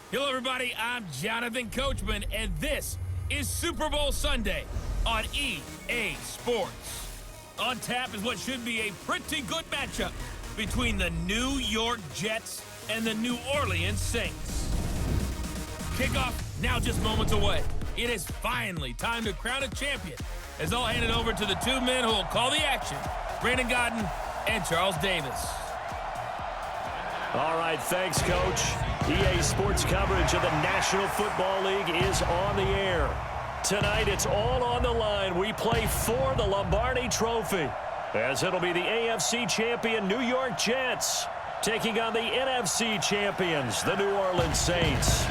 Hello, everybody. I'm Jonathan Coachman, and this is Super Bowl Sunday on EA Sports. On tap is what should be a pretty good matchup between the New York Jets and the New Orleans Saints. Kickoff now just moments away. It is finally time to crown a champion, as I'll hand it over to the two men who will call the action, Brandon Godden and Charles Davis. All right, thanks, Coach. EA Sports coverage of the National Football League is on the air. Tonight, it's all on the line. We play for the Lombardi Trophy, as it'll be the AFC champion New York Jets taking on the NFC champions, the New Orleans Saints.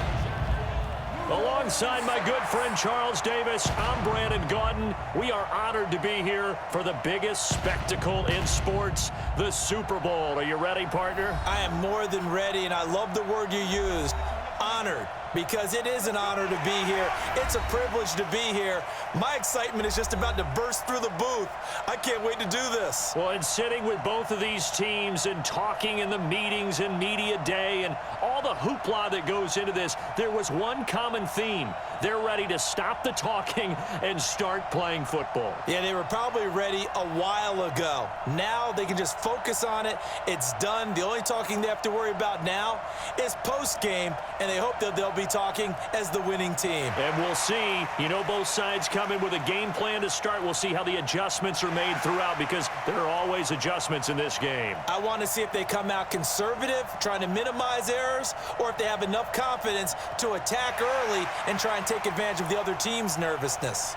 Alongside my good friend Charles Davis, I'm Brandon Godden. We are honored to be here for the biggest spectacle in sports, the Super Bowl. Are you ready, partner? I am more than ready, and I love the word you used, honored, because it is an honor to be here. It's a privilege to be here. My excitement is just about to burst through the booth. I can't wait to do this. Well, and sitting with both of these teams and talking in the meetings and media day and all the hoopla that goes into this, there was one common theme. They're ready to stop the talking and start playing football. Yeah, they were probably ready a while ago. Now they can just focus on it. It's done. The only talking they have to worry about now is post-game, and they hope that they'll be talking as the winning team. And we'll see. You know, both sides come in with a game plan to start. We'll see how the adjustments are made throughout, because there are always adjustments in this game. I want to see if they come out conservative, trying to minimize errors, or if they have enough confidence to attack early and try and take advantage of the other team's nervousness.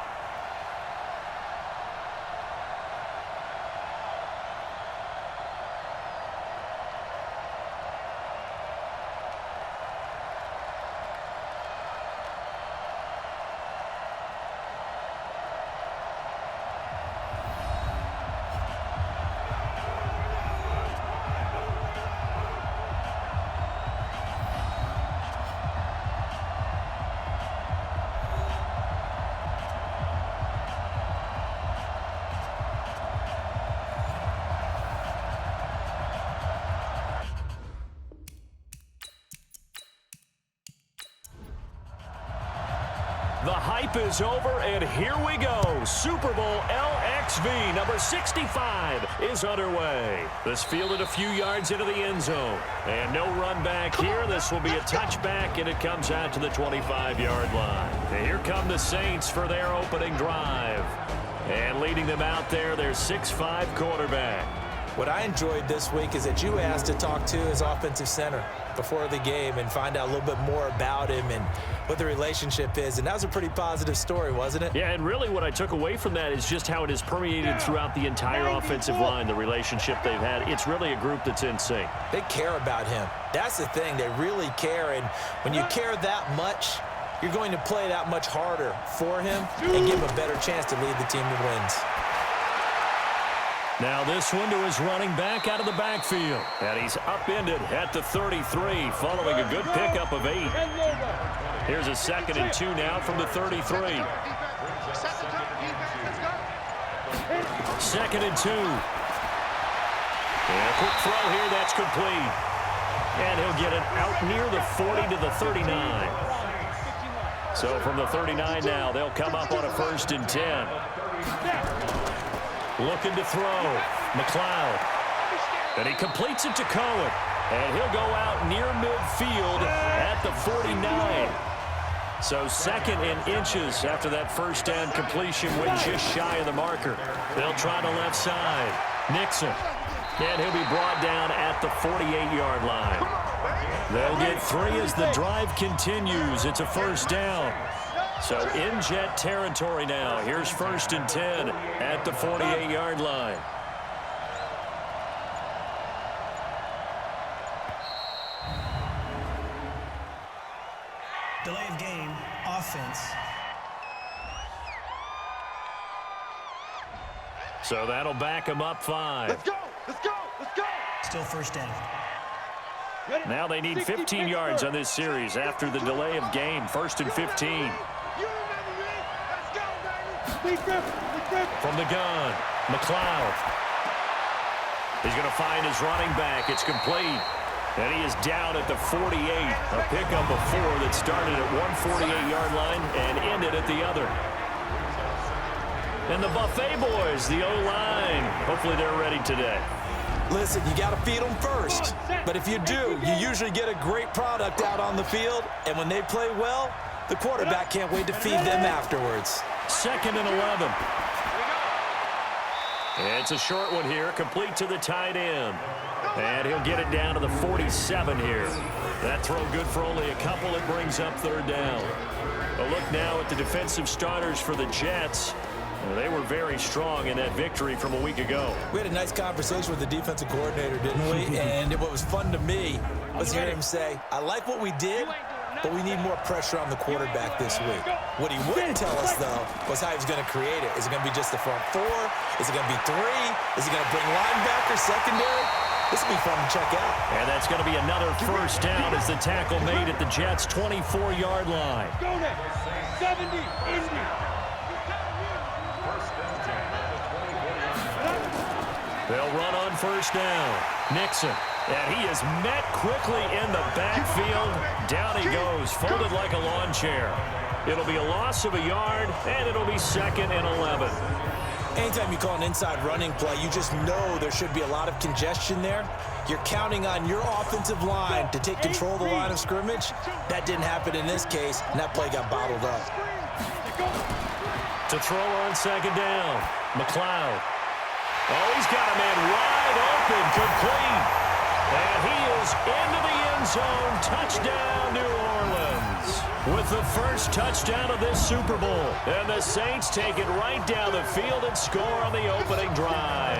The hype is over, and here we go. Super Bowl LXV number 65 is underway. This fielded a few yards into the end zone. And no run back here. This will be a touchback, and it comes out to the 25-yard line. And here come the Saints for their opening drive. And leading them out there, their 6'5" quarterback. What I enjoyed this week is that you asked to talk to his offensive center before the game and find out a little bit more about him and what the relationship is. And that was a pretty positive story, wasn't it? Yeah, and really what I took away from that is just how it has permeated throughout the entire offensive line, the relationship they've had. It's really a group that's in sync. They care about him. That's the thing. They really care. And when you care that much, you're going to play that much harder for him and give him a better chance to lead the team to wins. Now this one to his running back out of the backfield. And he's upended at the 33 following a good pickup of 8. Here's a 2nd and 2 now from the 33. 2nd and 2. And a quick throw here, that's complete. And he'll get it out near the 40 to the 39. So from the 39 now, they'll come up on a 1st and 10. Looking to throw. McLeod. And he completes it to Cohen. And he'll go out near midfield at the 49. So 2nd and inches after that first down completion, went just shy of the marker. They'll try the left side. Nixon. And he'll be brought down at the 48-yard line. They'll get 3 as the drive continues. It's a 1st down. So in Jet territory now. Here's 1st and 10 at the 48-yard line. Delay of game, offense. So that'll back him up 5. Let's go! Let's go! Let's go! Still 1st down. Now they need 15 yards on this series after the delay of game. 1st and 15. From the gun, McLeod. He's going to find his running back. It's complete. And he is down at the 48. A pickup of 4 that started at one 48-yard line and ended at the other. And the Buffet boys, the O-line, hopefully they're ready today. Listen, you got to feed them first. But if you do, you usually get a great product out on the field. And when they play well, the quarterback can't wait to feed them afterwards. 2nd and 11. It's a short one here, complete to the tight end. And he'll get it down to the 47 here. That throw good for only a couple. It brings up 3rd down. A look now at the defensive starters for the Jets. They were very strong in that victory from a week ago. We had a nice conversation with the defensive coordinator, didn't we? And what was fun to me was hearing him say, I like what we did, but we need more pressure on the quarterback this week. What he wouldn't tell us, though, was how he was going to create it. Is it going to be just the front 4? Is it going to be 3? Is he going to bring linebacker, secondary? This will be fun to check out. And that's going to be another 1st down as the tackle made at the Jets' 24-yard line. Go there. 70, Indy. They'll run on 1st down. Nixon. And he is met quickly in the backfield. Down he goes, folded like a lawn chair. It'll be a loss of a yard, and it'll be 2nd and 11. Anytime you call an inside running play, you just know there should be a lot of congestion there. You're counting on your offensive line to take control of the line of scrimmage. That didn't happen in this case, and that play got bottled up. To throw on 2nd down, McLeod. Oh, he's got a man wide open, complete. And he is into the end zone. Touchdown, New Orleans. With the first touchdown of this Super Bowl. And the Saints take it right down the field and score on the opening drive.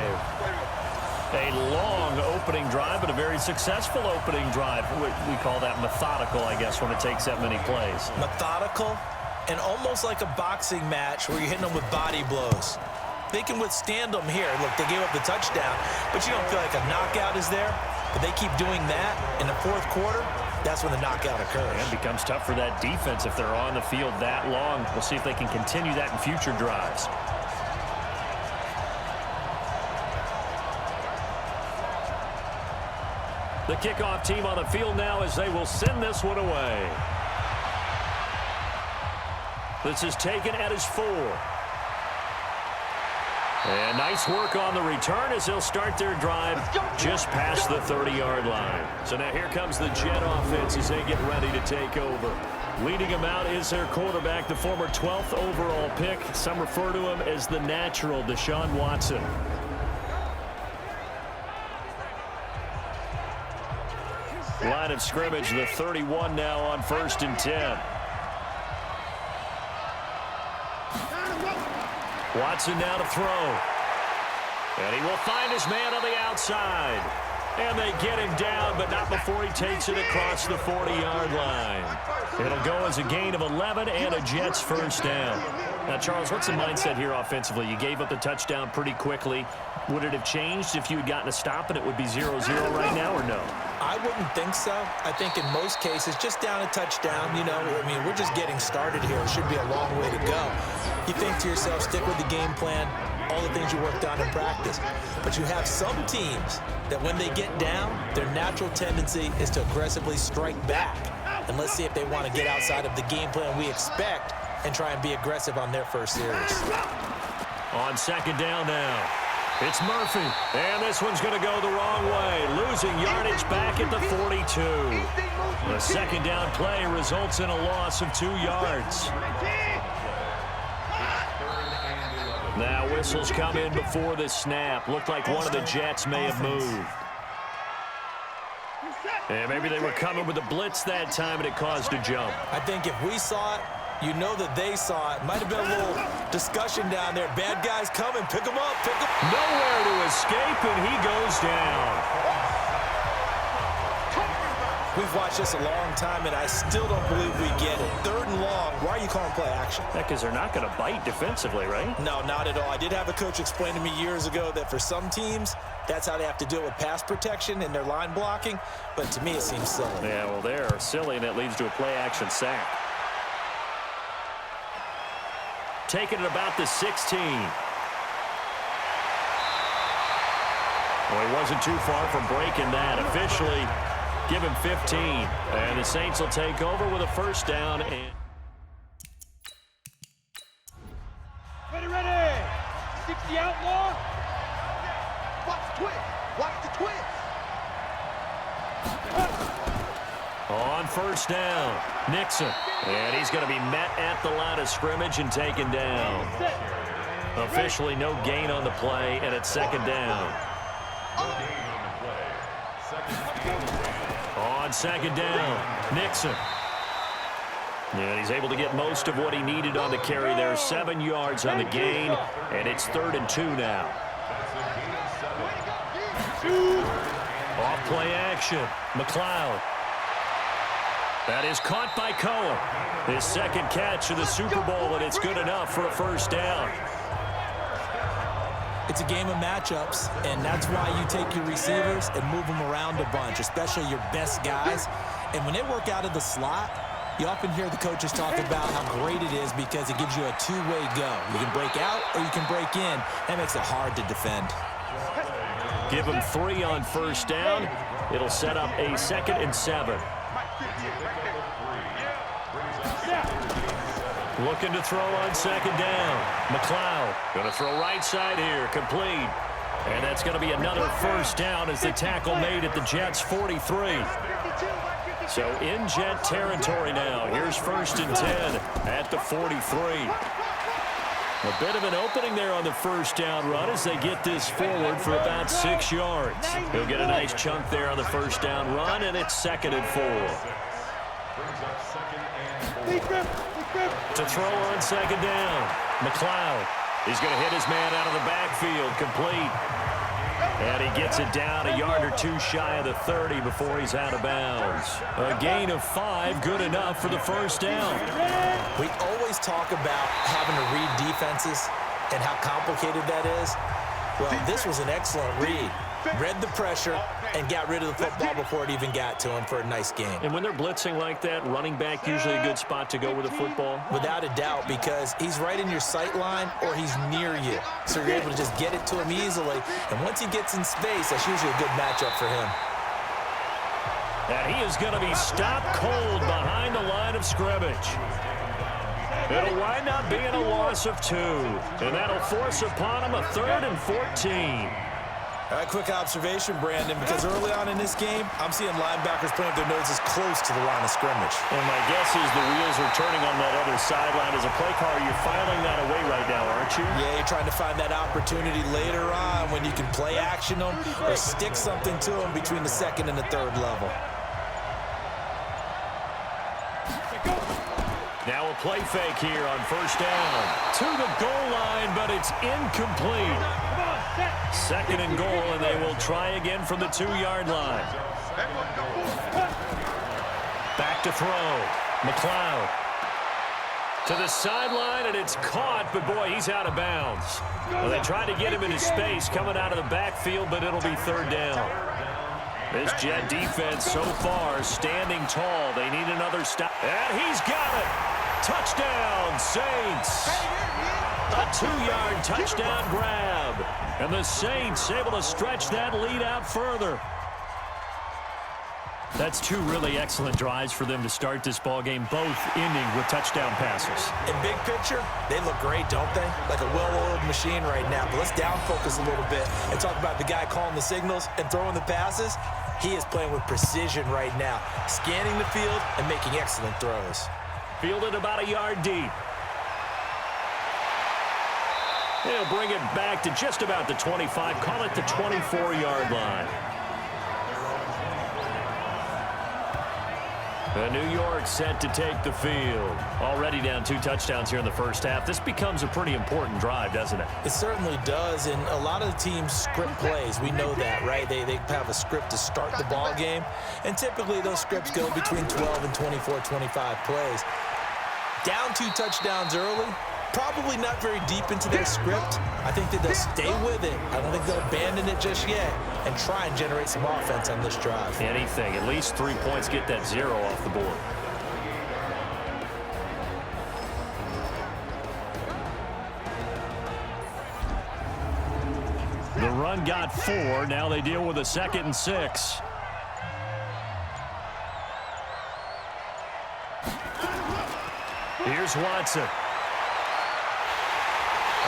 A long opening drive, but a very successful opening drive. We call that methodical, I guess, when it takes that many plays. Methodical and almost like a boxing match where you're hitting them with body blows. They can withstand them here. Look, they gave up the touchdown, but you don't feel like a knockout is there. But they keep doing that in the 4th quarter, that's when the knockout occurs. And it becomes tough for that defense if they're on the field that long. We'll see if they can continue that in future drives. The kickoff team on the field now as they will send this one away. This is taken at his 4. And nice work on the return as they'll start their drive just past the 30-yard line. So now here comes the Jet offense as they get ready to take over. Leading them out is their quarterback, the former 12th overall pick. Some refer to him as the natural, Deshaun Watson. Line of scrimmage, the 31 now on 1st and 10. Watson now to throw. And he will find his man on the outside. And they get him down, but not before he takes it across the 40-yard line. It'll go as a gain of 11 and a Jets 1st down. Now, Charles, what's the mindset here offensively? You gave up the touchdown pretty quickly. Would it have changed if you had gotten a stop and it would be 0-0 right now, or no? I wouldn't think so. I think in most cases, just down a touchdown, you know, I mean, we're just getting started here. It should be a long way to go. You think to yourself, stick with the game plan, all the things you worked on in practice. But you have some teams that when they get down, their natural tendency is to aggressively strike back. And let's see if they want to get outside of the game plan we expect and try and be aggressive on their first series. On 2nd down now. It's Murphy, and this one's going to go the wrong way, losing yardage back at the 42. The 2nd down play results in a loss of 2 yards. Now whistles come in before the snap. Looked like one of the Jets may have moved. And maybe they were coming with a blitz that time, and it caused a jump. I think if we saw it, you know that they saw it. Might have been a little discussion down there. Bad guys coming. Pick them up. Pick them. Nowhere to escape, and he goes down. We've watched this a long time, and I still don't believe we get it. 3rd and long. Why are you calling play action? Yeah, because they're not going to bite defensively, right? No, not at all. I did have a coach explain to me years ago that for some teams, that's how they have to deal with pass protection and their line blocking. But to me, it seems silly. Yeah, well, they're silly, and that leads to a play-action sack. Taking it about the 16. Well, he wasn't too far from breaking that. Officially, Give him 15. And the Saints will take over with a first down. And Ready. 60 outlaw. Watch the twist. Watch the twist. on first down, Nixon. And he's going to be met at the line of scrimmage and taken down. Officially no gain on the play, and it's second down. On second down, Nixon. And he's able to get most of what he needed on the carry there. 7 yards on the gain, and it's 3rd and 2 now. Off play action, McLeod. That is caught by Cohen. His second catch of the Super Bowl, and it's good enough for a first down. It's a game of matchups, and that's why you take your receivers and move them around a bunch, especially your best guys. And when they work out of the slot, you often hear the coaches talk about how great it is because it gives you a two-way go. You can break out or you can break in. That makes it hard to defend. Give him 3 on first down. It'll set up a 2nd and 7. Looking to throw on second down. McLeod going to throw right side here, complete. And that's going to be another first down as the tackle made at the Jets' 43. So in Jet territory now. Here's 1st and 10 at the 43. A bit of an opening there on the first down run as they get this forward for about 6 yards. He'll get a nice chunk there on the first down run, and it's 2nd and 4. To throw on second down, McLeod. He's going to hit his man out of the backfield, complete. And he gets it down a yard or 2 shy of the 30 before he's out of bounds. A gain of 5, good enough for the first down. We always talk about having to read defenses and how complicated that is. Well, this was an excellent read. Read the pressure and got rid of the football before it even got to him for a nice game. And when they're blitzing like that, running back usually a good spot to go with the football? Without a doubt, because he's right in your sight line or he's near you. So you're able to just get it to him easily. And once he gets in space, that's usually a good matchup for him. And he is going to be stopped cold behind the line of scrimmage. It'll wind up being a loss of 2. And that'll force upon him a 3rd and 14. All right, quick observation, Brandon, because early on in this game, I'm seeing linebackers putting their noses close to the line of scrimmage. And my guess is the wheels are turning on that other sideline. As a play caller, you're filing that away right now, aren't you? Yeah, you're trying to find that opportunity later on when you can play action them or stick something to them between the 2nd and the 3rd level. Now a play fake here on first down. To the goal line, but it's incomplete. 2nd and goal, and they will try again from the 2-yard line. Back to throw. McLeod. To the sideline, and it's caught, but boy, he's out of bounds. Well, they tried to get him into space coming out of the backfield, but it'll be 3rd down. This Jet defense so far standing tall. They need another stop. And he's got it. Touchdown, Saints. A 2-yard touchdown grab. And the Saints able to stretch that lead out further. That's 2 really excellent drives for them to start this ballgame, both ending with touchdown passes. In big picture, they look great, don't they? Like a well-oiled machine right now. But let's down focus a little bit and talk about the guy calling the signals and throwing the passes. He is playing with precision right now, scanning the field and making excellent throws. Fielded about a yard deep. He'll bring it back to just about the 25, call it the 24-yard line. The New York set to take the field. Already down 2 touchdowns here in the first half. This becomes a pretty important drive, doesn't it? It certainly does, and a lot of the teams script plays. We know that, right? They have a script to start the ball game, and typically those scripts go between 12 and 24, 25 plays. Down 2 touchdowns early, probably not very deep into their script. I think that they'll stay with it. I don't think they'll abandon it just yet and try and generate some offense on this drive. Anything. At least 3 points, get that 0 off the board. The run got 4. Now they deal with a 2nd and 6. Here's Watson.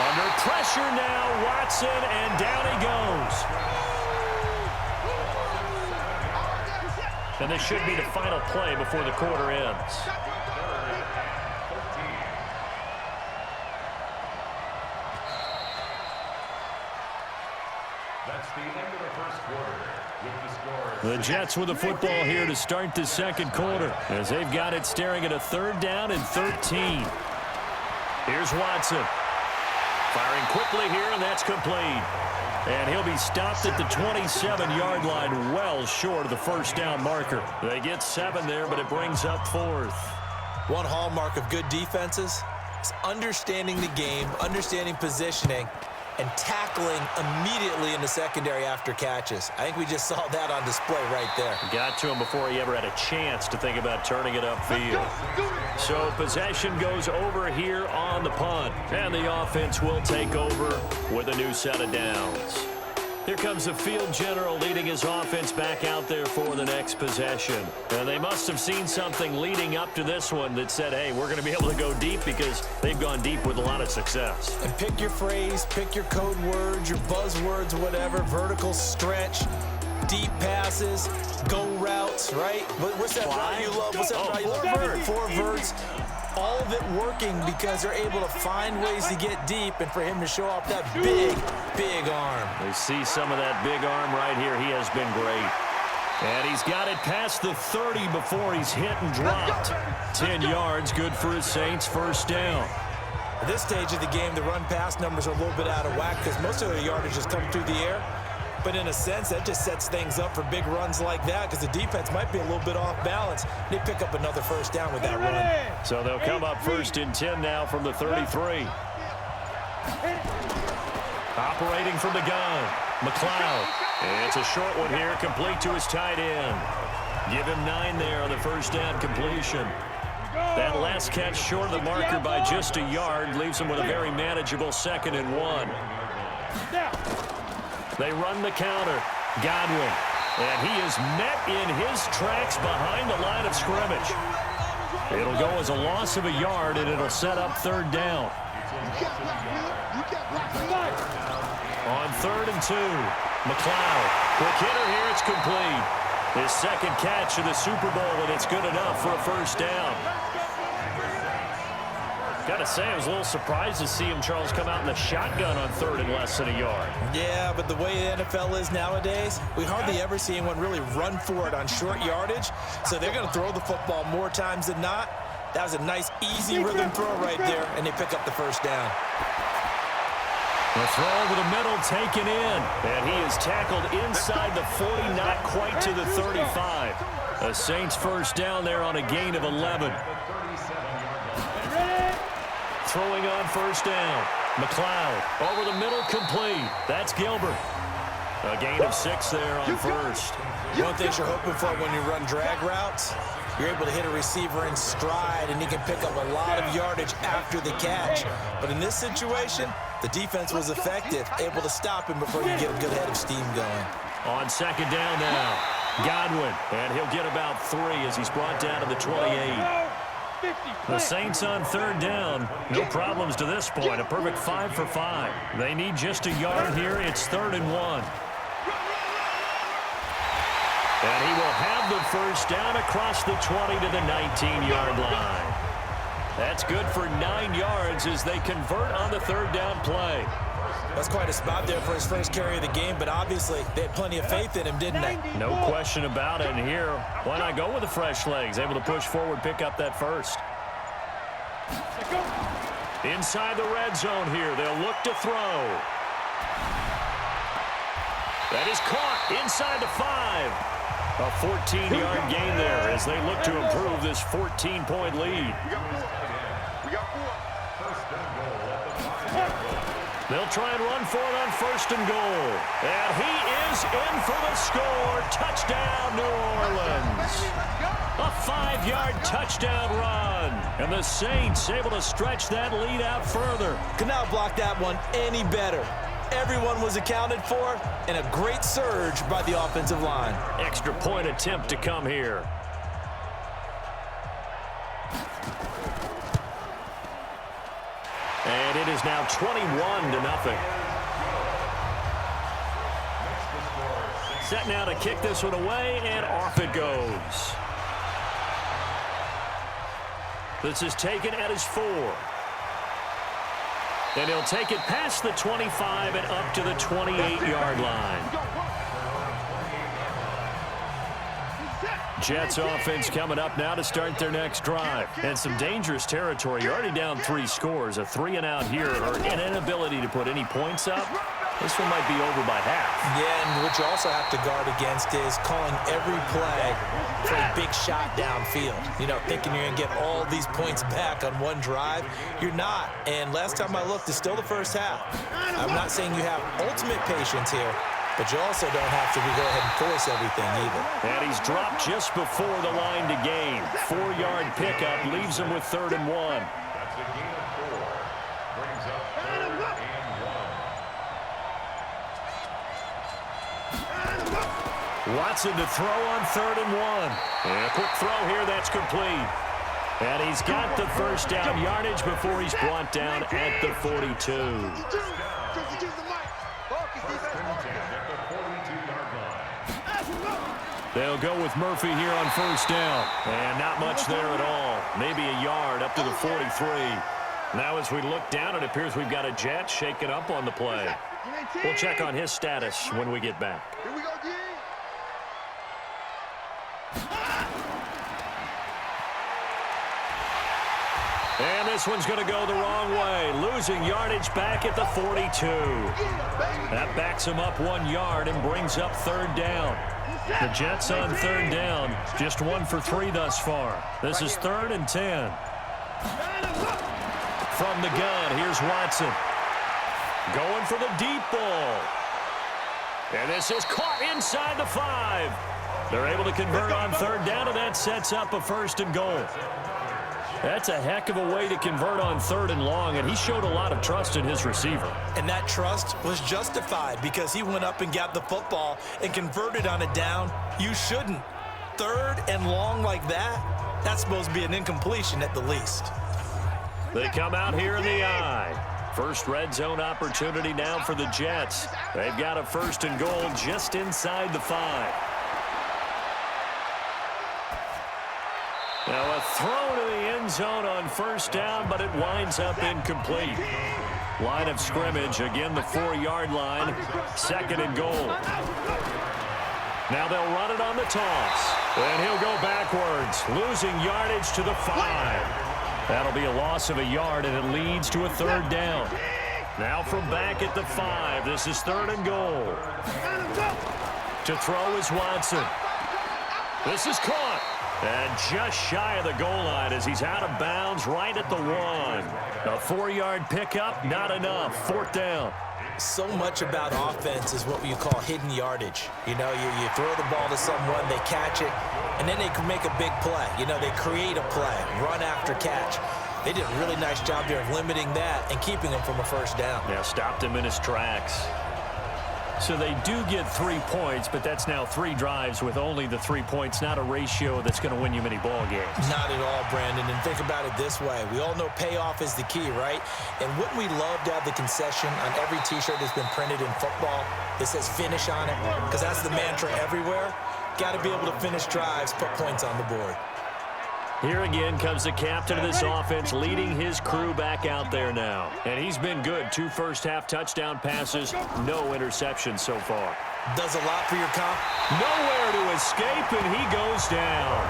Under pressure now, Watson, and down he goes. And this should be the final play before the quarter ends. That's the end of the first quarter. With the score, The Jets with the football here to start the second quarter, as they've got it staring at a 3rd down and 13. Here's Watson. Firing quickly here, and that's complete. And he'll be stopped at the 27-yard line, well short of the first down marker. They get 7 there, but it brings up 4th. One hallmark of good defenses is understanding the game, understanding positioning, and tackling immediately in the secondary after catches. I think we just saw that on display right there. Got to him before he ever had a chance to think about turning it upfield. So possession goes over here on the punt, and the offense will take over with a new set of downs. Here comes the field general leading his offense back out there for the next possession. And they must have seen something leading up to this one that said, hey, we're going to be able to go deep, because they've gone deep with a lot of success. And pick your phrase, pick your code words, your buzzwords, whatever, vertical stretch, deep passes, go routes, right? What's that route you love? What's that route you love? 4 verts. All of it working because they're able to find ways to get deep, and for him to show off that big arm. We see some of that big arm right here. He has been great. And he's got it past the 30 before he's hit and dropped. 10 yards, good for his Saints, first down. At this stage of the game, the run-pass numbers are a little bit out of whack because most of their yardage has come through the air. But in a sense, that just sets things up for big runs like that, because the defense might be a little bit off balance. They pick up another first down with that run. So they'll come up 1st and 10 now from the 33. Operating from the gun, McLeod. It's a short one here, complete to his tight end. Give him 9 there on the first down completion. That last catch short of the marker by just a yard leaves him with a very manageable 2nd and 1. They run the counter. Godwin. And he is met in his tracks behind the line of scrimmage. It'll go as a loss of a yard, and it'll set up 3rd down. On 3rd and 2, McLeod. Quick hitter here, it's complete. His 2nd catch of the Super Bowl, and it's good enough for a first down. Gotta say, I was a little surprised to see him, Charles, come out in the shotgun on 3rd and less than a yard. Yeah, but the way the NFL is nowadays, we hardly ever see anyone really run for it on short yardage. So they're going to throw the football more times than not. That was a nice, easy rhythm throw right there, and they pick up the first down. The throw over the middle taken in, and he is tackled inside the 40, not quite to the 35. The Saints first down there on a gain of 11. Throwing on first down. McLeod over the middle, complete. That's Gilbert. A gain of 6 there on first. One thing you're hoping for when you run drag routes, you're able to hit a receiver in stride, and he can pick up a lot of yardage after the catch. But in this situation, the defense was effective, able to stop him before you get a good head of steam going. On 2nd down now, Godwin, and he'll get about 3 as he's brought down to the 28. The Saints on 3rd down. No problems to this point. A perfect 5 for 5. They need just a yard here. It's 3rd and 1. And he will have the first down across the 20 to the 19-yard line. That's good for 9 yards as they convert on the 3rd down play. That's quite a spot there for his first carry of the game, but obviously they had plenty of faith in him, didn't they? No question about it. And here, why not go with the fresh legs? Able to push forward, pick up that first. Inside the red zone here, they'll look to throw. That is caught inside the 5. A 14-yard gain there as they look to improve this 14-point lead. We got 4. They'll try and run for it on 1st and goal. And he is in for the score. Touchdown, New Orleans. A 5-yard touchdown run. And the Saints able to stretch that lead out further. Could not block that one any better. Everyone was accounted for, and a great surge by the offensive line. Extra point attempt to come here. it is now 21-0. Set now to kick this one away, and off it goes. This is taken at his 4. And he'll take it past the 25 and up to the 28-yard line. Jets offense coming up now to start their next drive. And some dangerous territory. You're already down 3 scores. A 3-and-out here, or an inability to put any points up. This one might be over by half. Yeah, and what you also have to guard against is calling every play for a big shot downfield. You know, thinking you're going to get all these points back on one drive. You're not. And last time I looked, it's still the first half. I'm not saying you have ultimate patience here, but you also don't have to go ahead and force everything either. And he's dropped just before the line to gain. 4-yard pickup leaves him with 3rd and 1. That's a gain of 4. Brings up 3rd and 1. Watson to throw on 3rd and 1. And a quick throw here, that's complete. And he's got the first down yardage before he's brought down at the 42. They'll go with Murphy here on first down. And not much there at all. Maybe a yard up to the 43. Now as we look down, it appears we've got a Jet shaking up on the play. We'll check on his status when we get back. Here we go, G. And this one's going to go the wrong way. Losing yardage back at the 42. That backs him up 1 yard and brings up 3rd down. The Jets on 3rd down. Just 1 for 3 thus far. This is 3rd and 10. From the gun, here's Watson. Going for the deep ball. And this is caught inside the 5. They're able to convert on 3rd down, and that sets up a 1st and goal. That's a heck of a way to convert on 3rd and long, and he showed a lot of trust in his receiver. And that trust was justified because he went up and got the football and converted on a down. You shouldn't. 3rd and long like that, that's supposed to be an incompletion at the least. They come out here in the I. First red zone opportunity now for the Jets. They've got a 1st and goal just inside the 5. Now a throw to the end zone on 1st down, but it winds up incomplete. Line of scrimmage, again the 4-yard line, 2nd and goal. Now they'll run it on the toss, and he'll go backwards, losing yardage to the 5. That'll be a loss of a yard, and it leads to a 3rd down. Now from back at the 5, this is 3rd and goal. To throw is Watson. This is caught. And just shy of the goal line as he's out of bounds right at the 1. A 4-yard pickup, not enough. 4th down. So much about offense is what you call hidden yardage. You know, you throw the ball to someone, they catch it, and then they can make a big play. You know, they create a play, run after catch. They did a really nice job there of limiting that and keeping him from a 1st down. Yeah, stopped him in his tracks. So they do get 3 points, but that's now 3 drives with only the 3 points, not a ratio that's going to win you many ball games. Not at all, Brandon. And think about it this way. We all know payoff is the key, right? And wouldn't we love to have the concession on every T-shirt that's been printed in football that says finish on it? Because that's the mantra everywhere. Got to be able to finish drives, put points on the board. Here again comes the captain of this offense leading his crew back out there now. And he's been good. 2 first-half touchdown passes, no interceptions so far. Does a lot for your comp. Nowhere to escape, and he goes down.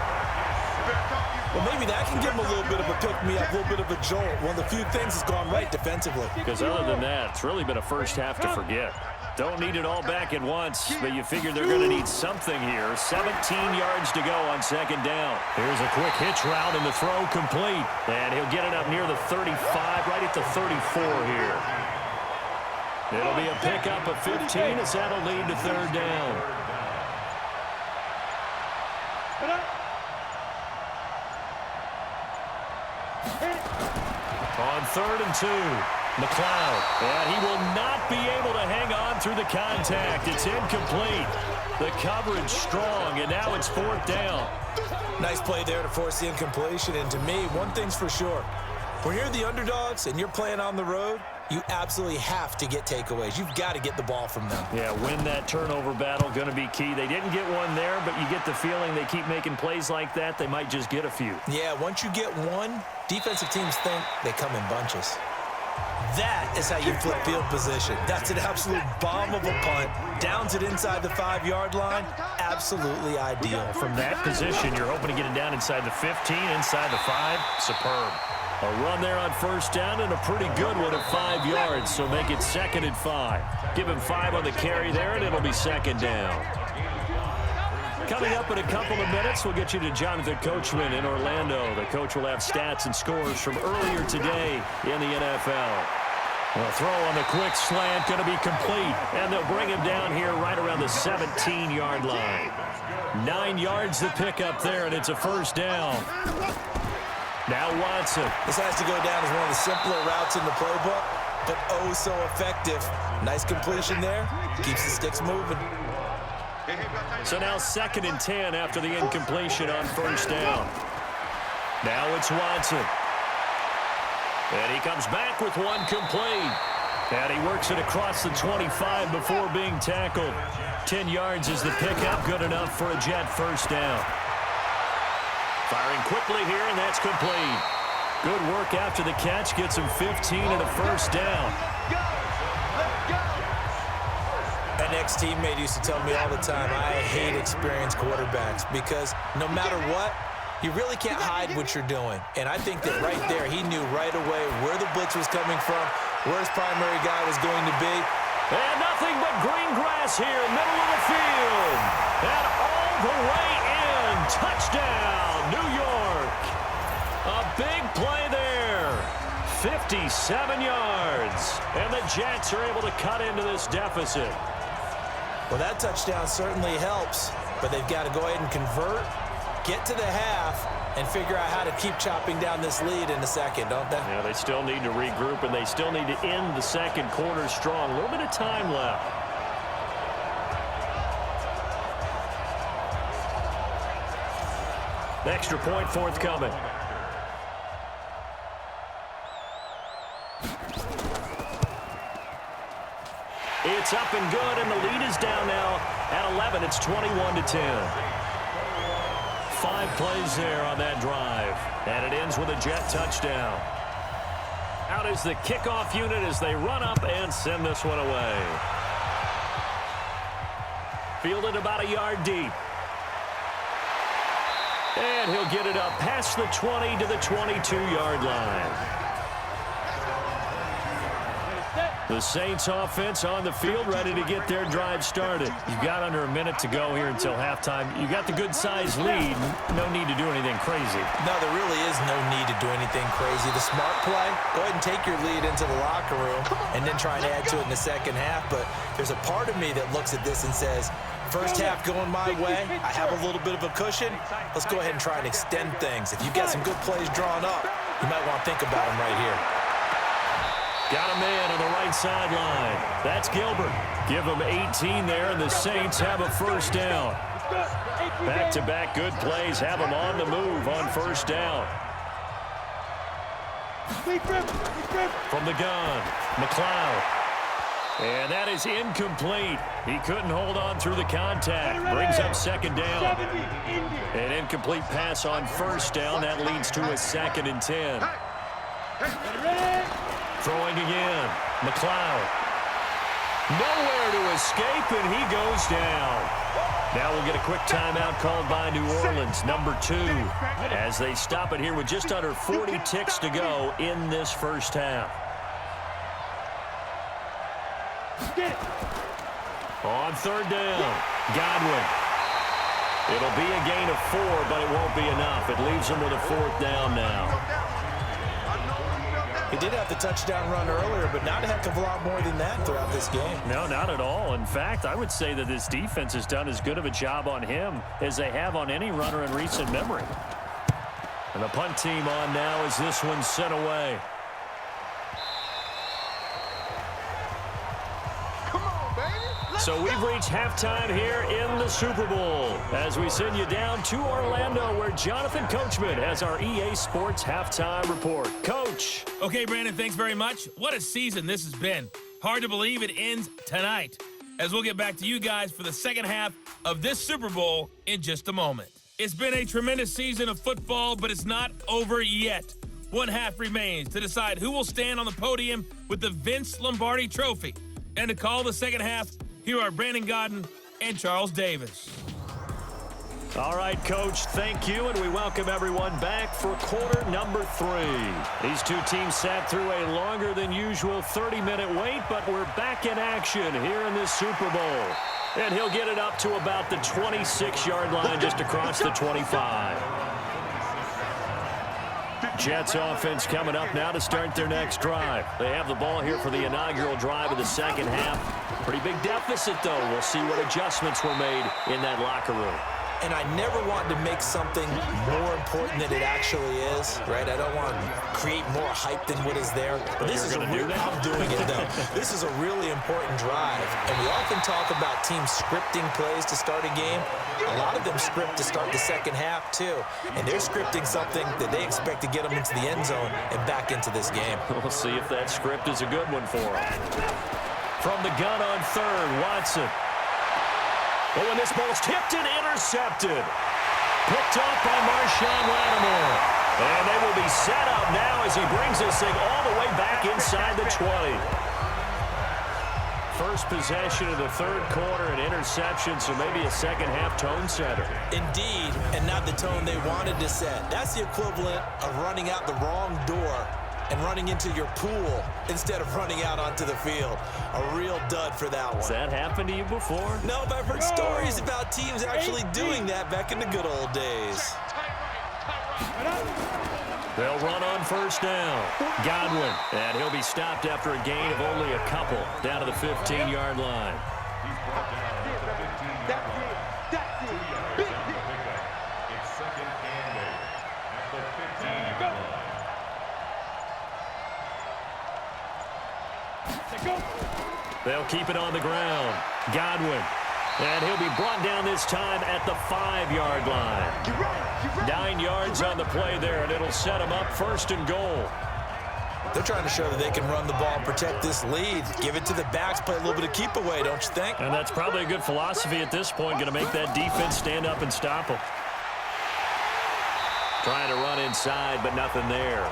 Well, maybe that can give him a little bit of a pick-me-up, a little bit of a jolt. One of the few things that's gone right defensively. Because other than that, it's really been a first half to forget. Don't need it all back at once, but you figure they're going to need something here. 17 yards to go on 2nd down. Here's a quick hitch route, and the throw complete. And he'll get it up near the 35, right at the 34 here. It'll be a pickup of 15 as that'll lead to 3rd down. On 3rd and 2. McLeod, and he will not be able to hang on through the contact. It's incomplete. The coverage strong, and now it's 4th down. Nice play there to force the incompletion, and to me, one thing's for sure. When you're the underdogs and you're playing on the road, you absolutely have to get takeaways. You've got to get the ball from them. Yeah, win that turnover battle, going to be key. They didn't get one there, but you get the feeling they keep making plays like that, they might just get a few. Yeah, once you get one, defensive teams think they come in bunches. That is how you flip field position. That's an absolute bomb of a punt. Downs it inside the 5-yard line. Absolutely ideal. From that position, you're hoping to get it down inside the 15, inside the 5. Superb. A run there on first down and a pretty good one at 5 yards, so make it 2nd and 5. Give him 5 on the carry there, and it'll be 2nd down. Coming up in a couple of minutes, we'll get you to Jonathan Coachman in Orlando. The coach will have stats and scores from earlier today in the NFL. A throw on the quick slant, going to be complete, and they'll bring him down here right around the 17-yard line. 9 yards to pick up there, and it's a first down. Now Watson. This has to go down as one of the simpler routes in the playbook, but oh so effective. Nice completion there. Keeps the sticks moving. So now 2nd and 10 after the incompletion on first down. Now it's Watson. And he comes back with one complete. And he works it across the 25 before being tackled. 10 yards is the pickup. Good enough for a Jet first down. Firing quickly here, and that's complete. Good work after the catch. Gets him 15 and a first down. An ex-teammate used to tell me all the time, I hate experienced quarterbacks because no matter what, you really can't hide what you're doing. And I think that right there, he knew right away where the blitz was coming from, where his primary guy was going to be. And nothing but green grass here, middle of the field. And all the way in. Touchdown, New York. A big play there. 57 yards. And the Jets are able to cut into this deficit. Well, that touchdown certainly helps, but they've got to go ahead and convert, get to the half, and figure out how to keep chopping down this lead in the second, don't they? Yeah, they still need to regroup, and they still need to end the second quarter strong. A little bit of time left. The extra point forthcoming. It's up and good, and the lead is down now at 11. It's 21-10. 5 plays there on that drive, and it ends with a Jet touchdown. Out is the kickoff unit as they run up and send this one away. Fielded about a yard deep. And he'll get it up past the 20 to the 22-yard line. The Saints offense on the field, ready to get their drive started. You've got under a minute to go here until halftime. You got the good-sized lead. No need to do anything crazy. No, there really is no need to do anything crazy. The smart play, go ahead and take your lead into the locker room and then try and add to it in the second half. But there's a part of me that looks at this and says, first half going my way, I have a little bit of a cushion. Let's go ahead and try and extend things. If you've got some good plays drawn up, you might want to think about them right here. Got a man on the right sideline. That's Gilbert. Give him 18 there, and the Saints have a first down. Back-to-back good plays have them on the move on first down. From the gun, McLeod. And that is incomplete. He couldn't hold on through the contact. Brings up second down. An incomplete pass on first down. That leads to a 2nd and 10. Throwing again, McLeod. Nowhere to escape, and he goes down. Now we'll get a quick timeout called by New Orleans, number 2, as they stop it here with just under 40 ticks to go in this first half. On third down, Godwin. It'll be a gain of 4, but it won't be enough. It leaves them with a 4th down now. He did have the touchdown run earlier, but not a heck of a lot more than that throughout this game. No, not at all. In fact, I would say that this defense has done as good of a job on him as they have on any runner in recent memory. And the punt team on now as this one's sent away. Come on, baby. So we've reached halftime here in the Super Bowl as we send you down to Orlando where Jonathan Coachman has our EA Sports halftime report. Coach. Okay, Brandon, thanks very much. What a season this has been. Hard to believe it ends tonight, as we'll get back to you guys for the second half of this Super Bowl in just a moment. It's been a tremendous season of football, but it's not over yet. One half remains to decide who will stand on the podium with the Vince Lombardi Trophy. And to call the second half, here are Brandon Godden and Charles Davis. All right, Coach, thank you, and we welcome everyone back for quarter number 3. These two teams sat through a longer than usual 30-minute wait, but we're back in action here in this Super Bowl. And he'll get it up to about the 26-yard line just across the 25. Jets offense coming up now to start their next drive. They have the ball here for the inaugural drive of the second half. Pretty big deficit, though. We'll see what adjustments were made in that locker room. And I never want to make something more important than it actually is, right? I don't want to create more hype than what is there. But this is I'm doing it, though. This is a really important drive. And we often talk about teams scripting plays to start a game. A lot of them script to start the second half, too. And they're scripting something that they expect to get them into the end zone and back into this game. We'll see if that script is a good one for them. From the gun on third, Watson. Oh, and this ball's tipped and intercepted. Picked up by Marshawn Lattimore. And they will be set up now as he brings this thing all the way back inside the 20. First possession of the third quarter, an interception, so maybe a second-half tone setter. Indeed, and not the tone they wanted to set. That's the equivalent of running out the wrong door and running into your pool instead of running out onto the field. A real dud for that one. Has that happened to you before? No, but I've heard stories about teams actually doing that back in the good old days. They'll run on first down. Godwin, and he'll be stopped after a gain of only a couple down to the 15-yard line. He's brought down at the 15. That's it. Big hit. It's second and 8 at the 15-yard line. They'll keep it on the ground. Godwin. And he'll be brought down this time at the 5-yard line. 9 yards on the play there, and it'll set him up first and goal. They're trying to show that they can run the ball and protect this lead. Give it to the backs, play a little bit of keep away, don't you think? And that's probably a good philosophy at this point, going to make that defense stand up and stop them. Trying to run inside, but nothing there.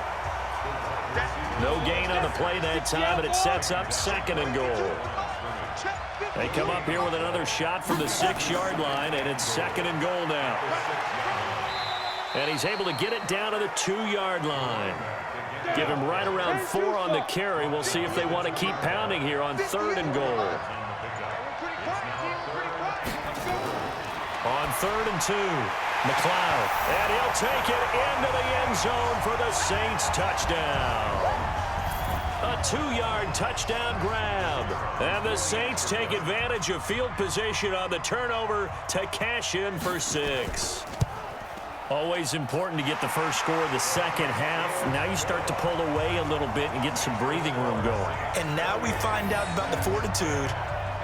No gain on the play that time, and it sets up second and goal. They come up here with another shot from the 6-yard line, and it's second and goal now. And he's able to get it down to the 2-yard line. Give him right around 4 on the carry. We'll see if they want to keep pounding here on third and goal. On third and 2, McLeod. And he'll take it into the end zone for the Saints touchdown. A 2-yard touchdown grab. And the Saints take advantage of field position on the turnover to cash in for 6. Always important to get the first score of the second half. Now you start to pull away a little bit and get some breathing room going. And now we find out about the fortitude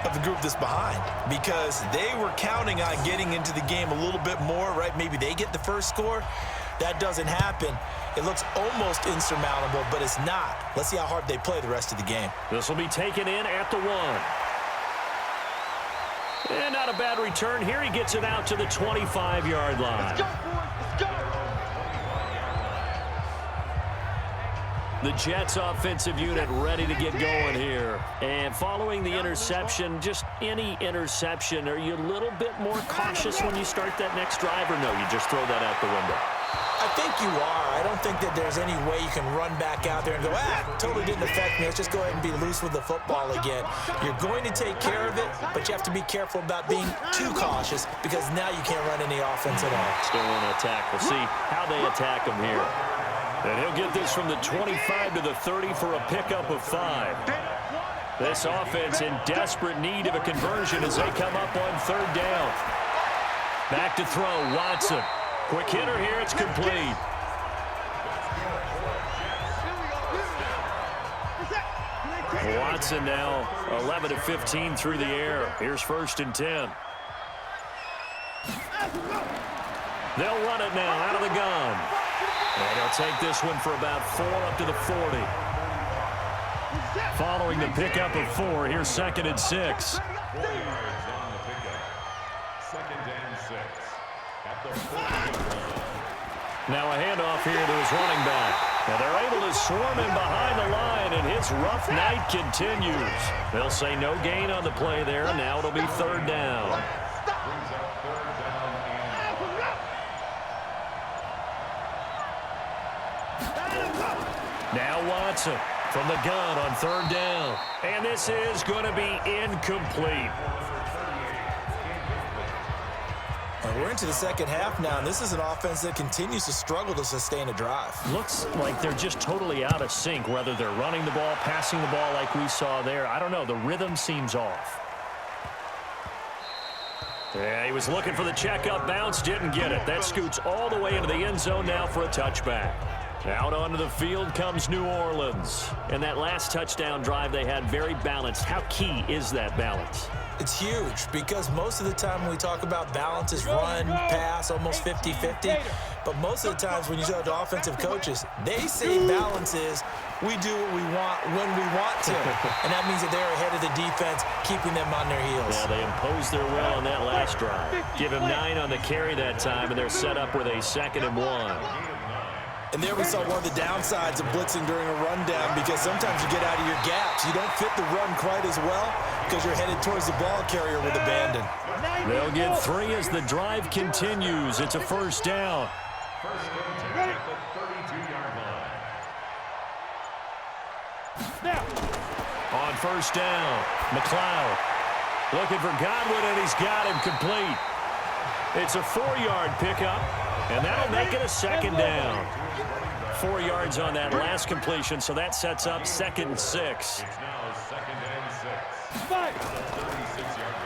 of the group that's behind, because they were counting on getting into the game a little bit more, right? Maybe they get the first score. That doesn't happen. It looks almost insurmountable, but it's not. Let's see how hard they play the rest of the game. This will be taken in at the 1. And not a bad return. Here he gets it out to the 25-yard line. Let's go, boys. Let's go. The Jets offensive unit ready to get going here. And following the interception, just any interception, are you a little bit more cautious when you start that next drive, or no, you just throw that out the window? I think you are. I don't think that there's any way you can run back out there and go, totally didn't affect me. Let's just go ahead and be loose with the football again. You're going to take care of it, but you have to be careful about being too cautious, because now you can't run any offense at all. Still want to attack. We'll see how they attack him here. And he'll get this from the 25 to the 30 for a pickup of 5. This offense in desperate need of a conversion as they come up on third down. Back to throw, Watson. Quick hitter here, it's complete. Watson now 11 of 15 through the air. Here's 1st and 10. They'll run it now out of the gun. And they'll take this one for about 4 up to the 40. Following the pickup of 4, here's 2nd and 6. 4 yards on the pickup. 2nd and 6. At the 40. Now a handoff here to his running back. And they're able to swarm him behind the line, and his rough night continues. They'll say no gain on the play there. Now it'll be 3rd down. Brings up 3rd down and Now Watson from the gun on 3rd down. And this is going to be incomplete. And we're into the second half now, and this is an offense that continues to struggle to sustain a drive. Looks like they're just totally out of sync, whether they're running the ball, passing the ball like we saw there. I don't know. The rhythm seems off. Yeah, he was looking for the checkup bounce, didn't get it. That scoots all the way into the end zone now for a touchback. Out onto the field comes New Orleans. And that last touchdown drive they had very balanced. How key is that balance? It's huge because most of the time when we talk about balance is run, pass, almost 50-50. But most of the times when you talk to offensive coaches, they say balance is we do what we want when we want to. And that means that they're ahead of the defense, keeping them on their heels. Yeah, they imposed their will on that last drive. Give him 9 on the carry that time, and they're set up with a 2nd and 1. And there we saw one of the downsides of blitzing during a rundown because sometimes you get out of your gaps. You don't fit the run quite as well because you're headed towards the ball carrier with abandon. They'll get 3 as the drive continues. It's a 1st down. 1st and 10 at the 32-yard line. On 1st down, McLeod looking for Godwin, and he's got him complete. It's a 4-yard pickup, and that'll make it a 2nd down. 4 yards on that last completion, so that sets up 2nd and 6. It's now 2nd and 6.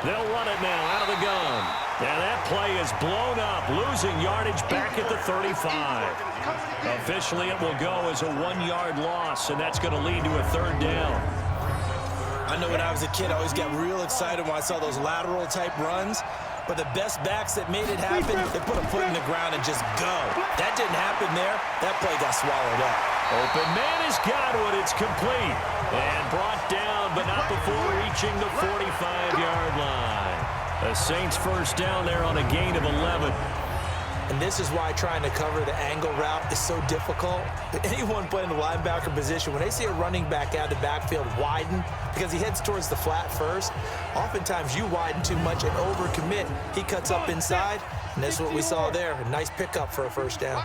They'll run it now out of the gun. And that play is blown up, losing yardage back at the 35. Officially, it will go as a 1-yard loss, and that's going to lead to a 3rd down. I know when I was a kid, I always got real excited when I saw those lateral-type runs. But the best backs that made it happen, they put a foot in the ground and just go. That didn't happen there. That play got swallowed up. Open man is Godwin. It's complete. And brought down, but not before reaching the 45-yard line. The Saints 1st down there on a gain of 11. And this is why trying to cover the angle route is so difficult. Anyone playing the linebacker position, when they see a running back out of the backfield widen, because he heads towards the flat first, oftentimes you widen too much and overcommit. He cuts up inside, and that's what we saw there. A nice pickup for a 1st down.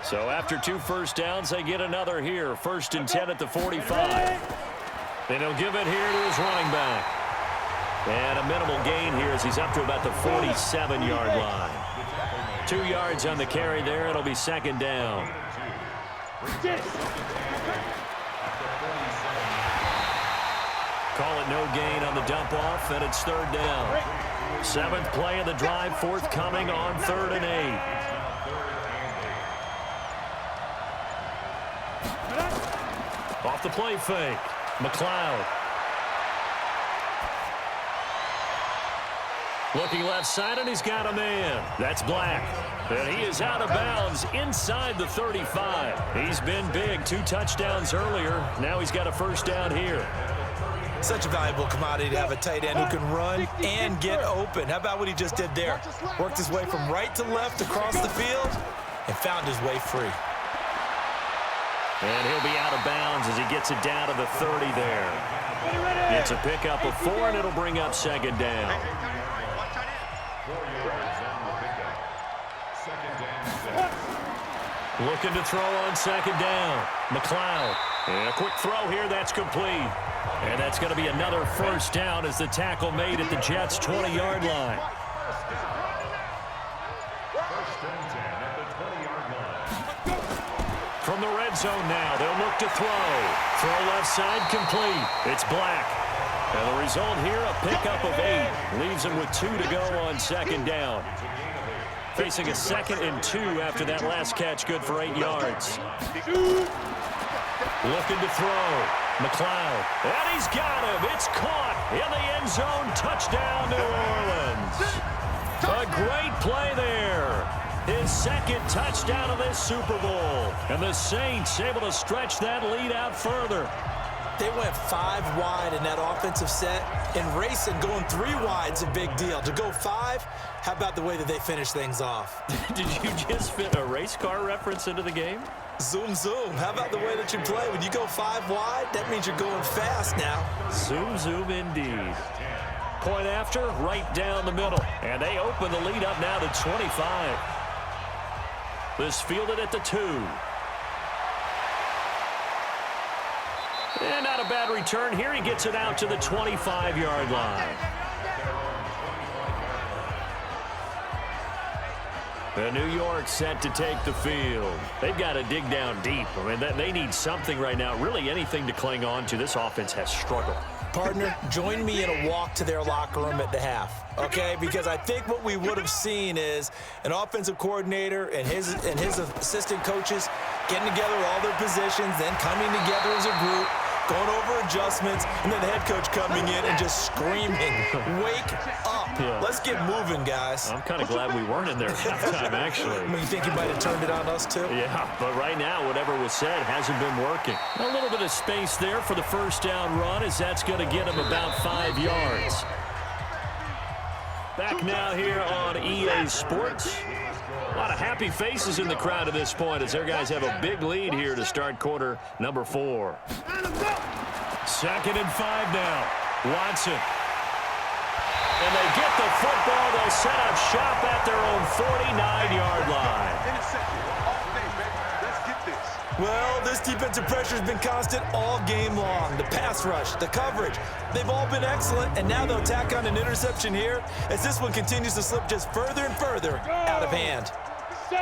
So after 2 1st downs, they get another here. 1st and 10 at the 45. And he'll give it here to his running back. And a minimal gain here as he's up to about the 47-yard line. 2 yards on the carry there. It'll be 2nd down. Call it no gain on the dump off, and it's 3rd down. 7th play of the drive, forthcoming on 3rd and 8. Off the play fake, McLeod. Looking left side, and he's got a man. That's Black. And he is out of bounds inside the 35. He's been big. 2 touchdowns earlier. Now he's got a 1st down here. Such a valuable commodity to have a tight end who can run and get open. How about what he just did there? Worked his way from right to left across the field and found his way free. And he'll be out of bounds as he gets it down to the 30 there. It's a pickup of 4, and it'll bring up 2nd down. 4 yards on the pickup. 2nd and 6. Looking to throw on 2nd down. McLeod. And a quick throw here. That's complete. And that's going to be another 1st down as the tackle made at the Jets' 20-yard line. 1st and 10 at the 20-yard line. From the red zone now, they'll look to throw. Throw left side complete. It's Black. And the result here, a pickup of 8. Leaves him with 2 to go on 2nd down. Facing a 2nd and 2 after that last catch, good for 8 yards. Looking to throw. McLeod, and he's got him. It's caught in the end zone. Touchdown, New Orleans. A great play there. His second touchdown of this Super Bowl. And the Saints able to stretch that lead out further. They went 5 wide in that offensive set. And racing, going 3 wide's a big deal. To go 5, how about the way that they finish things off? Did you just fit a race car reference into the game? Zoom, zoom. How about the way that you play? When you go 5 wide, that means you're going fast now. Zoom, zoom indeed. Point after, right down the middle. And they open the lead up now to 25. This fielded at the 2. And not a bad return here. He gets it out to the 25-yard line. The New York set to take the field. They've got to dig down deep. I mean, they need something right now, really anything to cling on to. This offense has struggled. Partner, join me in a walk to their locker room at the half, okay? Because I think what we would have seen is an offensive coordinator and his assistant coaches getting together all their positions, then coming together as a group, going over adjustments, and then the head coach coming in and just screaming, wake up. Yeah. Let's get moving, guys. I'm kind of glad we weren't in there at halftime, actually. I mean, you think you might have turned it on us, too? Yeah, but right now, whatever was said hasn't been working. A little bit of space there for the first down run, as that's going to get him about 5 yards. Back now here on EA Sports. A lot of happy faces in the crowd at this point as their guys have a big lead here to start quarter number 4. 2nd and 5 now. Watson. And they get the football. They'll set up shop at their own 49-yard line. Well, this defensive pressure has been constant all game long. The pass rush, the coverage, they've all been excellent, and now they'll tack on an interception here as this one continues to slip just further and further out of hand.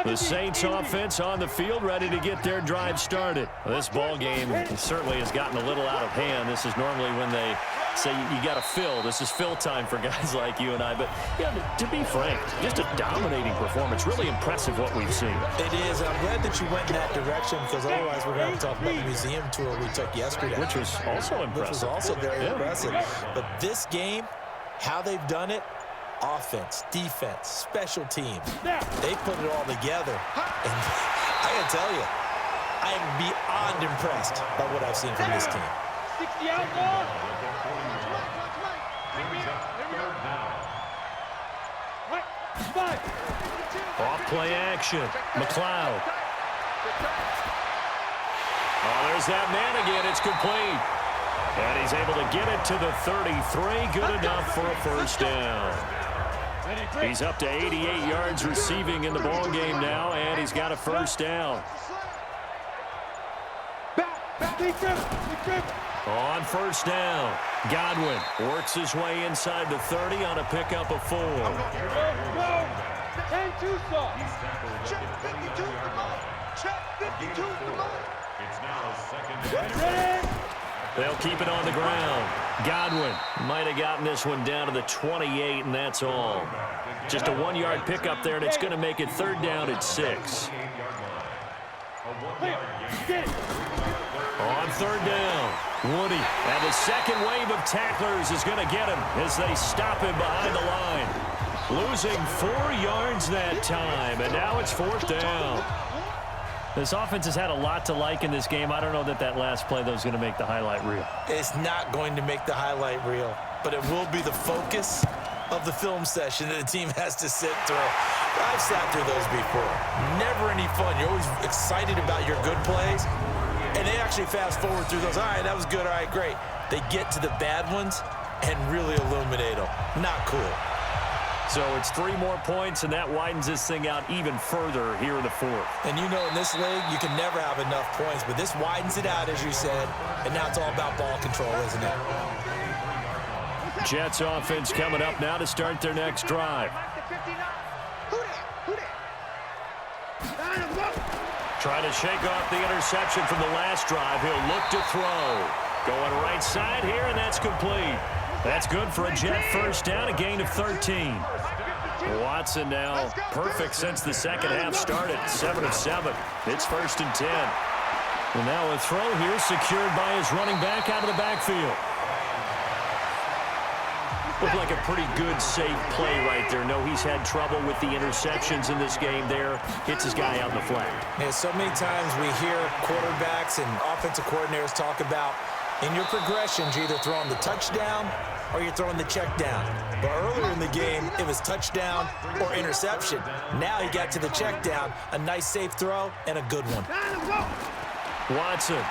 The Saints offense on the field ready to get their drive started. Well, this ball game certainly has gotten a little out of hand. This is normally when they say you got to fill. This is fill time for guys like you and I. But yeah, to be frank, just a dominating performance. Really impressive what we've seen. It is. I'm glad that you went in that direction because otherwise we're going to talk about the museum tour we took yesterday. Which was also impressive. Which was also very impressive. But this game, how they've done it, offense, defense, special teams, they put it all together. And I got to tell you, I am beyond impressed by what I've seen from this team. 60 outlaw. Off play action. McLeod. Oh, there's that man again. It's complete. And he's able to get it to the 33. Good enough for a first down. He's up to 88 yards receiving in the ball game now, and he's got a first down. On first down, Godwin works his way inside the 30 on a pickup of 4. Go. 10-2 soft. Check 52 the ball. Check 52 the ball. It's now 2nd and 10. They'll keep it on the ground. Godwin might have gotten this one down to the 28, and that's all. Just a 1-yard pickup there, and it's going to make it 3rd down at 6. On 3rd down, Woody. And the second wave of tacklers is going to get him as they stop him behind the line. Losing 4 yards that time, and now it's 4th down. This offense has had a lot to like in this game. I don't know that last play, though, is going to make the highlight reel. It's not going to make the highlight reel, but it will be the focus of the film session that the team has to sit through. I've sat through those before. Never any fun. You're always excited about your good plays, and they actually fast forward through those. All right, that was good. All right, great. They get to the bad ones and really illuminate them. Not cool. So it's 3 more points, and that widens this thing out even further here in the 4th. And you know in this league, you can never have enough points, but this widens it out, as you said, and now it's all about ball control, isn't it? Jets offense coming up now to start their next drive. Trying to shake off the interception from the last drive. He'll look to throw. Going right side here, and that's complete. That's good for a Jet first down, a gain of 13. Watson now perfect since the second half started. 7 of 7. It's 1st and 10. And now a throw here secured by his running back out of the backfield. Looked like a pretty good, safe play right there. No, he's had trouble with the interceptions in this game there. Hits his guy on the flat. And so many times we hear quarterbacks and offensive coordinators talk about in your progressions, you're either throwing the touchdown or you're throwing the check down. But earlier in the game, it was touchdown or interception. Now he got to the check down, a nice safe throw, and a good one. Watson.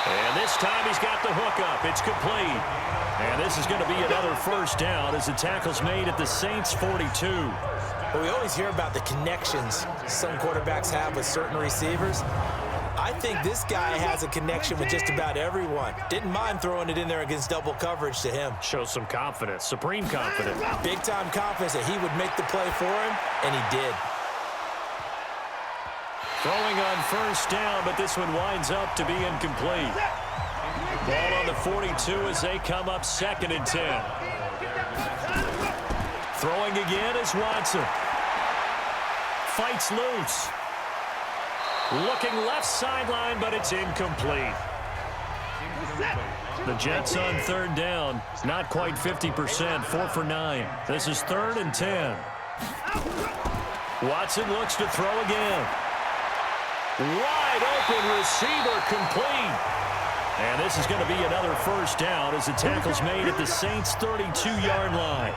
And this time he's got the hook up. It's complete. And this is going to be another first down as the tackle's made at the Saints' 42. Well, we always hear about the connections some quarterbacks have with certain receivers. I think this guy has a connection with just about everyone. Didn't mind throwing it in there against double coverage to him. Shows some confidence, supreme confidence. Big-time confidence that he would make the play for him, and he did. Throwing on first down, but this one winds up to be incomplete. Ball on the 42 as they come up 2nd and 10. Throwing again is Watson. Fights loose. Looking left sideline, but it's incomplete. The Jets on 3rd down. Not quite 50%, 4 for 9. This is 3rd and 10. Watson looks to throw again. Wide open receiver complete. And this is going to be another first down as the tackle's made at the Saints' 32-yard line.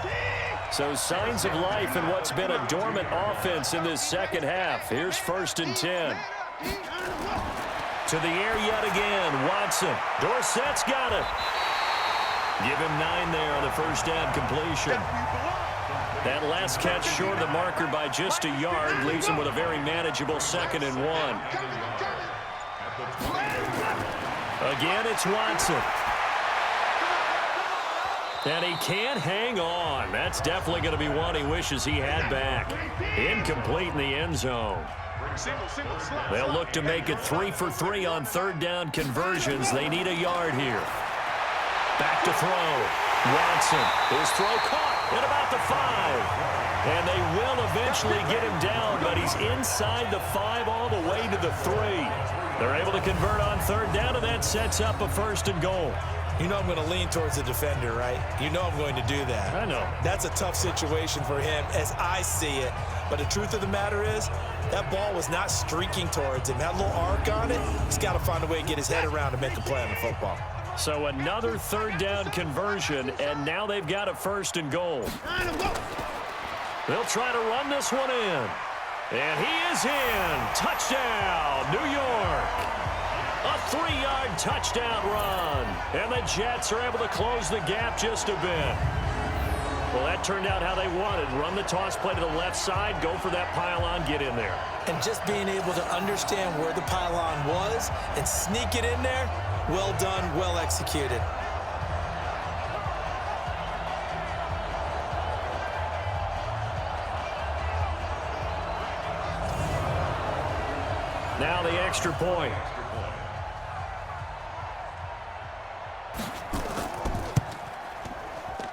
So signs of life in what's been a dormant offense in this second half. Here's 1st and 10. To the air yet again. Watson. Dorsett's got it. Give him 9 there on the first down completion. That last catch short of the marker by just a yard leaves him with a very manageable 2nd and 1. Again, it's Watson. And he can't hang on. That's definitely going to be one he wishes he had back. Incomplete in the end zone. They'll look to make it 3 for 3 on 3rd down conversions. They need a yard here. Back to throw. Watson. His throw caught at about the 5. And they will eventually get him down, but he's inside the 5 all the way to the 3. They're able to convert on 3rd down, and that sets up a 1st and goal. You know I'm going to lean towards the defender, right? You know I'm going to do that. I know. That's a tough situation for him as I see it. But the truth of the matter is, that ball was not streaking towards him. That little arc on it, he's got to find a way to get his head around to make a play on the football. So another 3rd down conversion, and now they've got a 1st and goal. They'll try to run this one in. And he is in. Touchdown, New York. A 3-yard touchdown run. And the Jets are able to close the gap just a bit. Well, that turned out how they wanted. Run the toss play to the left side, go for that pylon, get in there. And just being able to understand where the pylon was and sneak it in there, well done, well executed. Now the extra point.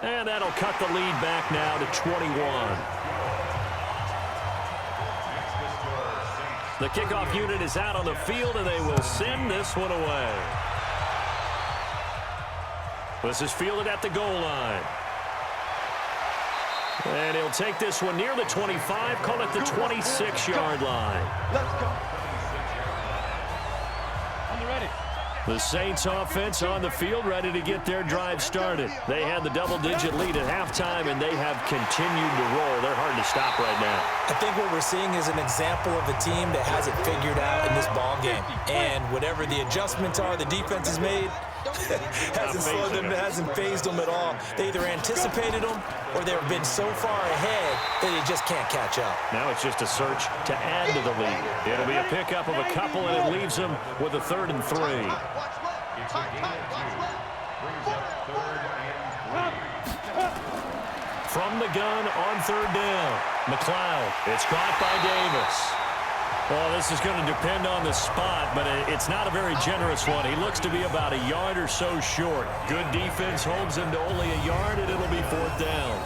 And that'll cut the lead back now to 21. The kickoff unit is out on the field, and they will send this one away. This is fielded at the goal line. And he'll take this one near the 25, call it the 26-yard line. Let's go. The Saints offense on the field, ready to get their drive started. They had the double-digit lead at halftime, and they have continued to roll. They're hard to stop right now. I think what we're seeing is an example of a team that has it figured out in this ball game. And whatever the adjustments are the defense has made, hasn't slowed them, hasn't phased them at all. They either anticipated them or they've been so far ahead that they just can't catch up. Now it's just a search to add to the lead. It'll be a pickup of a couple, and it leaves them with a 3rd and 3. From the gun on 3rd down. McLeod. It's caught by Davis. Well, this is going to depend on the spot, but it's not a very generous one. He looks to be about a yard or so short. Good defense holds him to only a yard, and it'll be 4th down.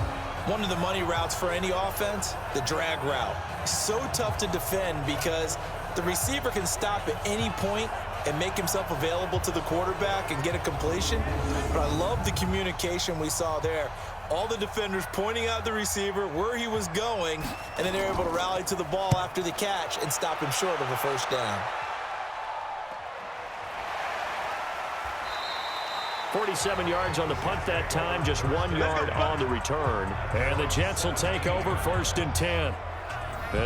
One of the money routes for any offense, the drag route. So tough to defend because The receiver can stop at any point and make himself available to the quarterback and get a completion. But I love the communication we saw there. All the defenders pointing out the receiver, where he was going, and then they're able to rally to the ball after the catch and stop him short of a first down. 47 yards on the punt that time, just 1 yard on the return. And the Jets will take over 1st and 10.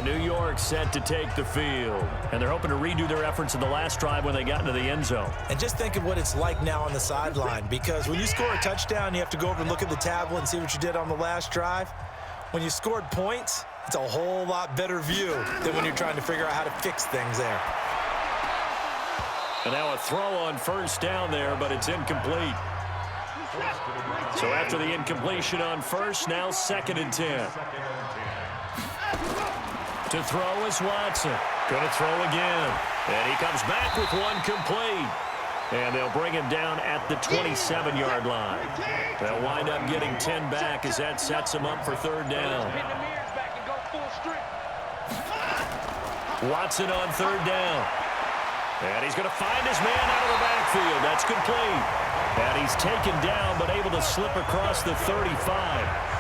New York set to take the field. And they're hoping to redo their efforts in the last drive when they got into the end zone. And just think of what it's like now on the sideline, because when you score a touchdown, you have to go over and look at the tablet and see what you did on the last drive. When you scored points, it's a whole lot better view than when you're trying to figure out how to fix things there. And now a throw on 1st down there, but it's incomplete. So after the incompletion on 1st, now 2nd and 10. To throw is Watson. Going to throw again. And he comes back with one complete. And they'll bring him down at the 27-yard line. They'll wind up getting 10 back as that sets him up for 3rd down. Watson on 3rd down. And he's going to find his man out of the backfield. That's complete. And he's taken down but able to slip across the 35.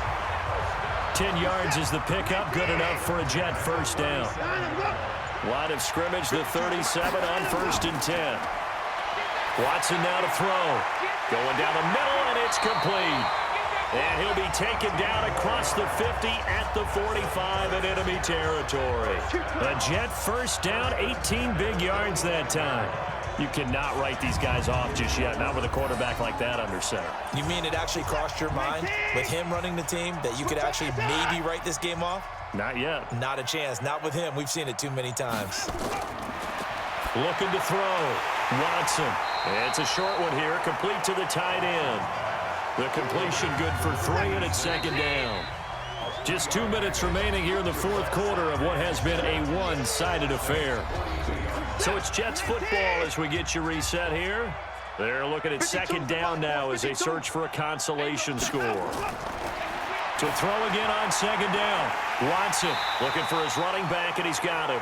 10 yards is the pickup, good enough for a Jet first down. Line of scrimmage, the 37 on 1st and 10. Watson now to throw. Going down the middle, and it's complete. And he'll be taken down across the 50 at the 45 in enemy territory. A Jet first down, 18 big yards that time. You cannot write these guys off just yet, not with a quarterback like that under center. You mean it actually crossed your mind with him running the team that you could actually maybe write this game off? Not yet. Not a chance. Not with him. We've seen it too many times. Looking to throw. Watson. It's a short one here, complete to the tight end. The completion good for 3, and it's 2nd down. Just 2 minutes remaining here in the 4th quarter of what has been a one-sided affair. So it's Jets football as we get you reset here. They're looking at 2nd down now as they search for a consolation score. To throw again on 2nd down. Watson looking for his running back, and he's got him.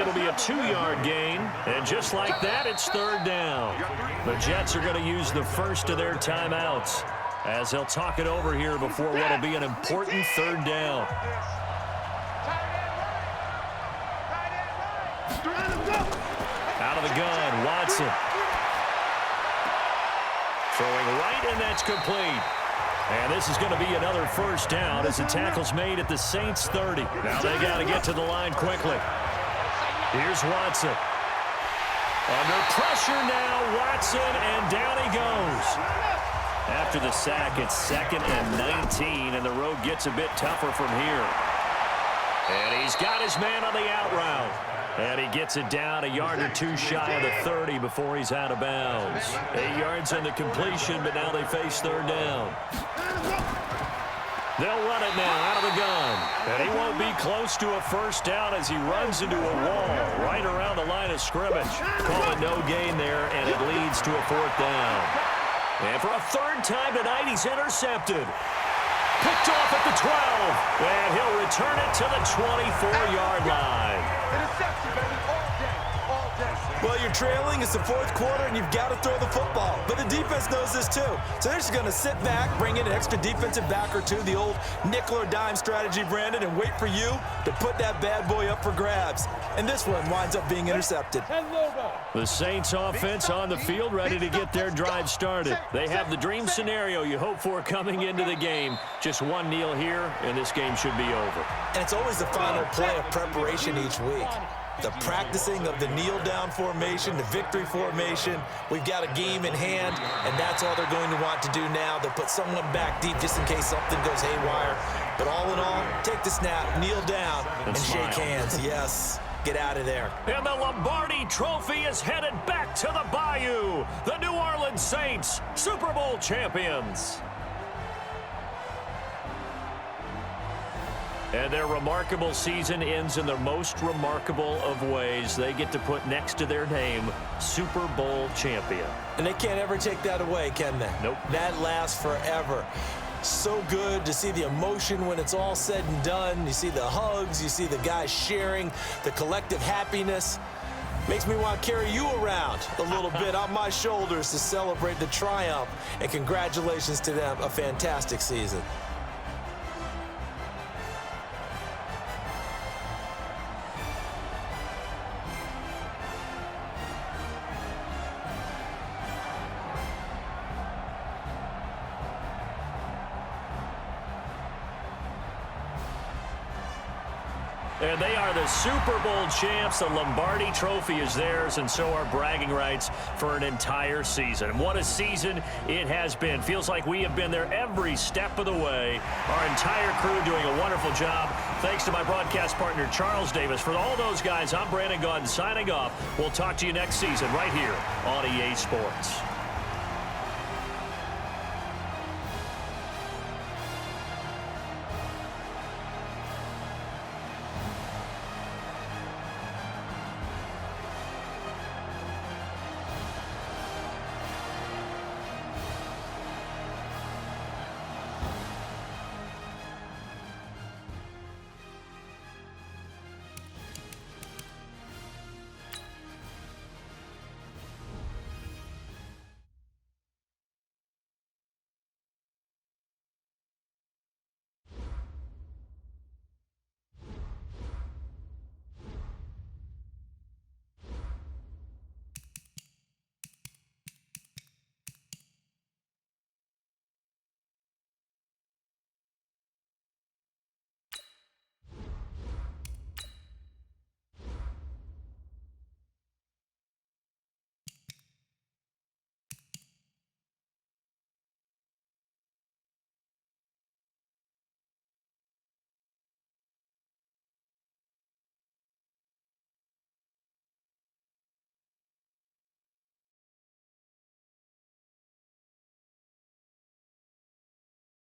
It'll be a 2-yard gain, and just like that, it's 3rd down. The Jets are going to use the first of their timeouts as they'll talk it over here before what will be an important 3rd down. Out of the gun, Watson. Throwing right, and that's complete. And this is going to be another first down as the tackle's made at the Saints 30. Now they got to get to the line quickly. Here's Watson. Under pressure now, Watson, and down he goes. After the sack, it's 2nd and 19, and the road gets a bit tougher from here. And he's got his man on the out route. And he gets it down a yard or 2 shy of the 30 before he's out of bounds. 8 yards on the completion, but now they face 3rd down. They'll run it now out of the gun. And he won't be close to a first down as he runs into a wall right around the line of scrimmage. Call it no gain there, and it leads to a 4th down. And for a 3rd time tonight, he's intercepted. Picked off at the 12, and he'll return it to the 24-yard line. Interception, baby, all day, all day. Well, you're trailing. It's the 4th quarter, and you've got to throw the football. But the defense knows this, too. So they're just going to sit back, bring in an extra defensive back or two, the old nickel or dime strategy, Brandon, and wait for you to put that bad boy up for grabs. And this one winds up being intercepted. The Saints offense on the field ready to get their drive started. They have the dream scenario you hope for coming into the game. Just one kneel here, and this game should be over. And it's always the final play of preparation each week. The practicing of the kneel-down formation, the victory formation. We've got a game in hand, and that's all they're going to want to do now. They'll put someone back deep just in case something goes haywire. But all in all, take the snap, kneel down, and shake hands. Yes. Get out of there. And the Lombardi Trophy is headed back to the Bayou. The New Orleans Saints, Super Bowl champions. And their remarkable season ends in the most remarkable of ways. They get to put next to their name, Super Bowl champion. And they can't ever take that away, can they? Nope. That lasts forever. So good to see the emotion when it's all said and done. You see the hugs, you see the guys sharing, the collective happiness. Makes me want to carry you around a little bit on my shoulders to celebrate the triumph. And congratulations to them, a fantastic season. And they are the Super Bowl champs. The Lombardi Trophy is theirs, and so are bragging rights for an entire season. And what a season it has been. Feels like we have been there every step of the way. Our entire crew doing a wonderful job. Thanks to my broadcast partner, Charles Davis. For all those guys, I'm Brandon Gaudin signing off. We'll talk to you next season right here on EA Sports.